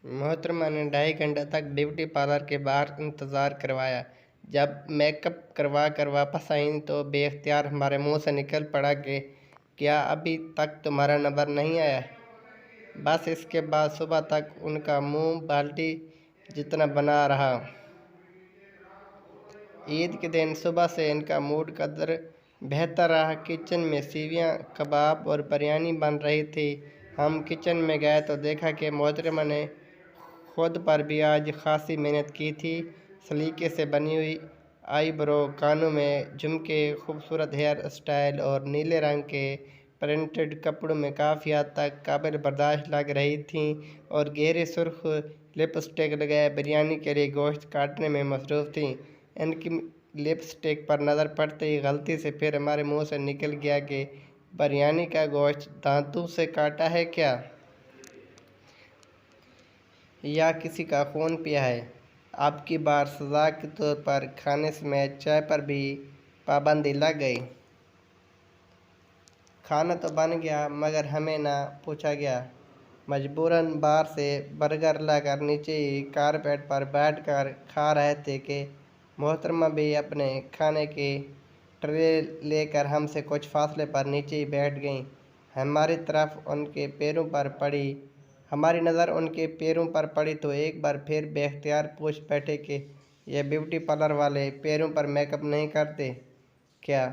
मोहतरमा ने 2.5 घंटे तक ब्यूटी पार्लर के बाहर इंतज़ार करवाया। जब मेकअप करवा कर वापस आई तो बेख्तियार हमारे मुंह से निकल पड़ा कि क्या अभी तक तुम्हारा नंबर नहीं आया। बस इसके बाद सुबह तक उनका मुंह बाल्टी जितना बना रहा। ईद के दिन सुबह से इनका मूड कदर बेहतर रहा। किचन में सेवियां, कबाब और बिरयानी बन रही थी। हम किचन में गए तो देखा कि मोहतरमा ने खुद पर भी आज खासी मेहनत की थी। सलीके से बनी हुई आईब्रो, कानों में झुमके, खूबसूरत हेयर स्टाइल और नीले रंग के प्रिंटेड कपड़ों में काफ़ी हद तक काबिल बर्दाश्त लग रही थीं और गहरे सुर्ख लिपस्टिक लगाए बिरयानी के लिए गोश्त काटने में मसरूफ़ थीं। इनकी लिपस्टिक पर नज़र पड़ते ही गलती से फिर हमारे मुंह से निकल गया कि बिरयानी का गोश्त दांतों से काटा है क्या, या किसी का खून पिया है। अब की बार सज़ा के तौर पर खाने समेत चाय पर भी पाबंदी लग गई। खाना तो बन गया मगर हमें ना पूछा गया। मजबूरन बाहर से बर्गर लाकर नीचे ही कारपेट पर बैठकर खा रहे थे कि मोहतरमा भी अपने खाने की ट्रे लेकर हमसे कुछ फासले पर नीचे ही बैठ गईं। हमारी नज़र उनके पैरों पर पड़ी तो एक बार फिर बेख्तियार पूछ बैठे कि यह ब्यूटी पार्लर वाले पैरों पर मेकअप नहीं करते क्या।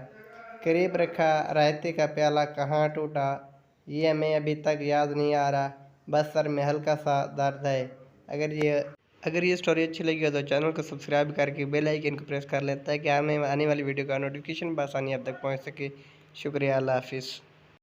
करीब रखा रायते का प्याला कहाँ टूटा ये हमें अभी तक याद नहीं आ रहा। बस सर में हल्का सा दर्द है। अगर ये स्टोरी अच्छी लगी हो तो चैनल को सब्सक्राइब करके बेल आइकन को प्रेस कर लें ताकि आने वाली वीडियो का नोटिफिकेशन बआसानी आप तक पहुँच सके। शुक्रिया, अल्लाह हाफिज़।